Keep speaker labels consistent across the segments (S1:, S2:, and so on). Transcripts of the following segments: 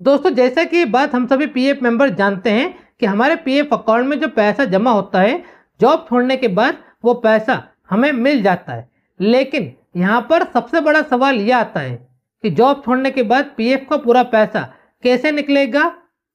S1: दोस्तों जैसा कि ये बात हम सभी पीएफ मेंबर जानते हैं कि हमारे पीएफ अकाउंट में जो पैसा जमा होता है जॉब छोड़ने के बाद वो पैसा हमें मिल जाता है। लेकिन यहाँ पर सबसे बड़ा सवाल यह आता है कि जॉब छोड़ने के बाद पीएफ का पूरा पैसा कैसे निकलेगा,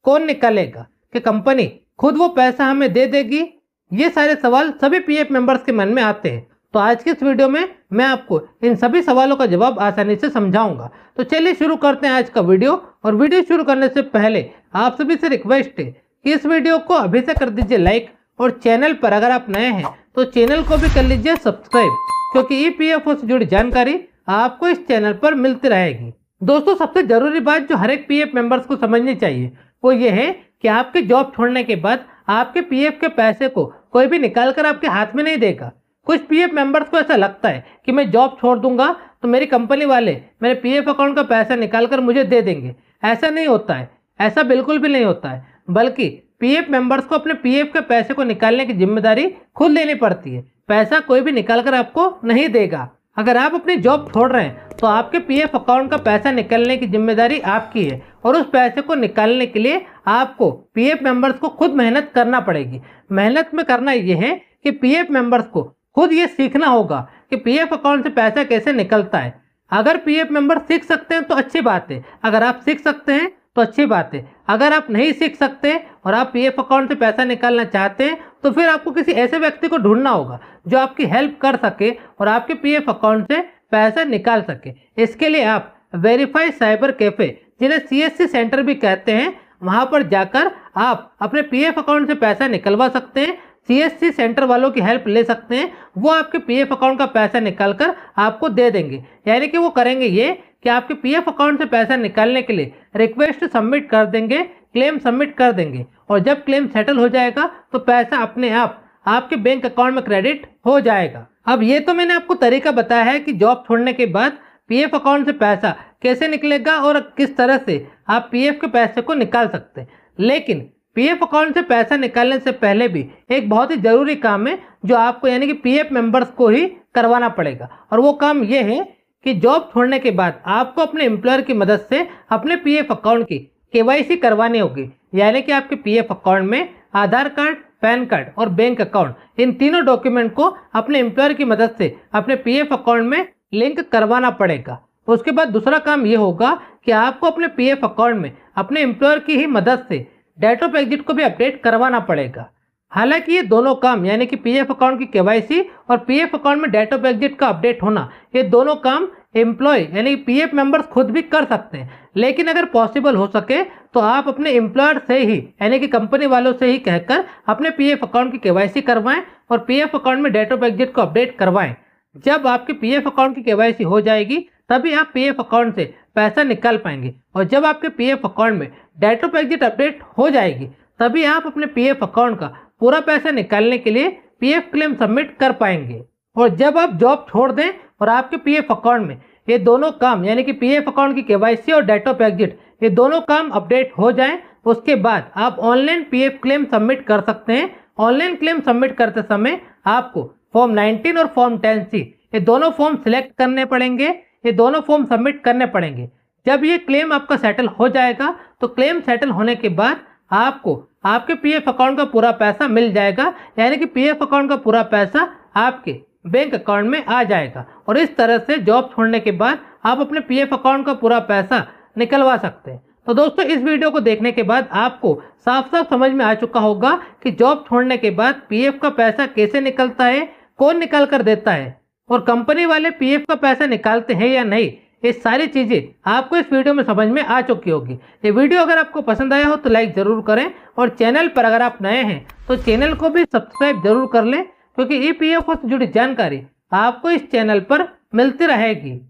S1: कौन निकालेगा, कि कंपनी खुद वो पैसा हमें दे देगी। ये सारे सवाल सभी पीएफ मेंबर्स के मन में आते हैं। तो आज की इस वीडियो में मैं आपको इन सभी सवालों का जवाब आसानी से समझाऊंगा। तो चलिए शुरू करते हैं आज का वीडियो। और वीडियो शुरू करने से पहले आप सभी से रिक्वेस्ट है कि इस वीडियो को अभी से कर दीजिए लाइक, और चैनल पर अगर आप नए हैं तो चैनल को भी कर लीजिए सब्सक्राइब, क्योंकि ईपीएफओ से जुड़ी जानकारी आपको इस चैनल पर मिलती रहेगी। दोस्तों सबसे जरूरी बात जो हर एक पीएफ मेंबर्स को समझनी चाहिए वो ये है कि आपके जॉब छोड़ने के बाद आपके पीएफ के पैसे को कोई भी निकाल कर आपके हाथ में नहीं देगा। कुछ पीएफ मेंबर्स को ऐसा लगता है कि मैं जॉब छोड़ दूंगा तो मेरी कंपनी वाले मेरे पीएफ अकाउंट का पैसा निकाल कर मुझे दे देंगे। ऐसा नहीं होता है, ऐसा बिल्कुल भी नहीं होता है। बल्कि पीएफ मेंबर्स को अपने पीएफ के पैसे को निकालने की जिम्मेदारी खुद लेनी पड़ती है। पैसा कोई भी निकाल कर आपको नहीं देगा। अगर आप अपनी जॉब छोड़ रहे हैं तो आपके पीएफ अकाउंट का पैसा निकालने की जिम्मेदारी आपकी है, और उस पैसे को निकालने के लिए आपको पीएफ मेंबर्स को खुद मेहनत करना पड़ेगी। मेहनत में करना यह है कि पीएफ मेंबर्स को खुद ये सीखना होगा कि पीएफ अकाउंट से पैसा कैसे निकलता है। अगर पीएफ मेंबर सीख सकते हैं तो अच्छी बात है, अगर आप सीख सकते हैं तो अच्छी बात है। अगर आप नहीं सीख सकते और आप पीएफ अकाउंट से पैसा निकालना चाहते हैं तो फिर आपको किसी ऐसे व्यक्ति को ढूंढना होगा जो आपकी हेल्प कर सके और आपके पीएफ अकाउंट से पैसा निकाल सके। इसके लिए आप वेरीफाई साइबर कैफे, जिन्हें सीएससी सेंटर भी कहते हैं, वहां पर जाकर आप अपने पीएफ अकाउंट से पैसा निकलवा सकते हैं। सीएससी सेंटर वालों की हेल्प ले सकते हैं, वो आपके पीएफ अकाउंट का पैसा निकाल कर आपको दे देंगे। यानी कि वो करेंगे ये कि आपके पीएफ अकाउंट से पैसा निकालने के लिए रिक्वेस्ट सबमिट कर देंगे, क्लेम सबमिट कर देंगे, और जब क्लेम सेटल हो जाएगा तो पैसा अपने आप आपके बैंक अकाउंट में क्रेडिट हो जाएगा। अब ये तो मैंने आपको तरीका बताया है कि जॉब छोड़ने के बाद पीएफ अकाउंट से पैसा कैसे निकलेगा और किस तरह से आप पीएफ के पैसे को निकाल सकते हैं। लेकिन पीएफ अकाउंट से पैसा निकालने से पहले भी एक बहुत ही जरूरी काम है जो आपको यानी कि पीएफ मेंबर्स को ही करवाना पड़ेगा। और वो काम ये है कि जॉब छोड़ने के बाद आपको अपने एम्प्लॉयर की मदद से अपने पीएफ अकाउंट की केवाईसी करवानी होगी। यानी कि आपके पीएफ अकाउंट में आधार कार्ड, पैन कार्ड और बैंक अकाउंट, इन तीनों डॉक्यूमेंट को अपने एम्प्लॉयर की मदद से अपने पीएफ अकाउंट में लिंक करवाना पड़ेगा। उसके बाद दूसरा काम ये होगा कि आपको अपने पीएफ अकाउंट में अपने एम्प्लॉयर की ही मदद से डेट ऑफ एग्जिट को भी अपडेट करवाना पड़ेगा। हालांकि ये दोनों काम यानी कि पीएफ अकाउंट की केवाईसी और पीएफ अकाउंट में डेट ऑफ एग्जिट का अपडेट होना, ये दोनों काम एम्प्लॉय यानी पीएफ मेंबर्स खुद भी कर सकते हैं। लेकिन अगर पॉसिबल हो सके तो आप अपने एम्प्लॉयर से ही यानी कि कंपनी वालों से ही कहकर अपने पीएफ अकाउंट की केवाईसी करवाएं और पीएफ अकाउंट में डेट ऑफ एग्जिट को अपडेट करवाएं। जब आपके पीएफ अकाउंट की केवाईसी हो जाएगी तभी आप पीएफ अकाउंट से पैसा निकाल पाएंगे, और जब आपके पीएफ अकाउंट में डेट ऑफ एग्जिट अपडेट हो जाएगी तभी आप अपने पीएफ अकाउंट का पूरा पैसा निकालने के लिए पीएफ क्लेम सबमिट कर पाएंगे। और जब आप जॉब छोड़ दें और आपके पीएफ अकाउंट में ये दोनों काम यानी कि पीएफ अकाउंट की केवाईसी और डेट ऑफ एग्जिट, ये दोनों काम अपडेट हो जाएं, उसके बाद आप ऑनलाइन पीएफ क्लेम सबमिट कर सकते हैं। ऑनलाइन क्लेम सबमिट करते समय आपको फॉर्म 19 और फॉर्म 10C, ये दोनों फॉर्म सिलेक्ट करने पड़ेंगे, ये दोनों फॉर्म सबमिट करने पड़ेंगे। जब ये क्लेम आपका सेटल हो जाएगा तो क्लेम सेटल होने के बाद आपको आपके पीएफ अकाउंट का पूरा पैसा मिल जाएगा, यानी कि पीएफ अकाउंट का पूरा पैसा आपके बैंक अकाउंट में आ जाएगा। और इस तरह से जॉब छोड़ने के बाद आप अपने पीएफ अकाउंट का पूरा पैसा निकलवा सकते हैं। तो दोस्तों इस वीडियो को देखने के बाद आपको साफ साफ समझ में आ चुका होगा कि जॉब छोड़ने के बाद पीएफ का पैसा कैसे निकलता है, कौन निकाल कर देता है, और कंपनी वाले पीएफ का पैसा निकालते हैं या नहीं। ये सारी चीजें आपको इस वीडियो में समझ में आ चुकी होगी। ये वीडियो अगर आपको पसंद आया हो तो लाइक जरूर करें, और चैनल पर अगर आप नए हैं तो चैनल को भी सब्सक्राइब जरूर कर लें, क्योंकि ईपीएफओ से जुड़ी जानकारी आपको इस चैनल पर मिलती रहेगी।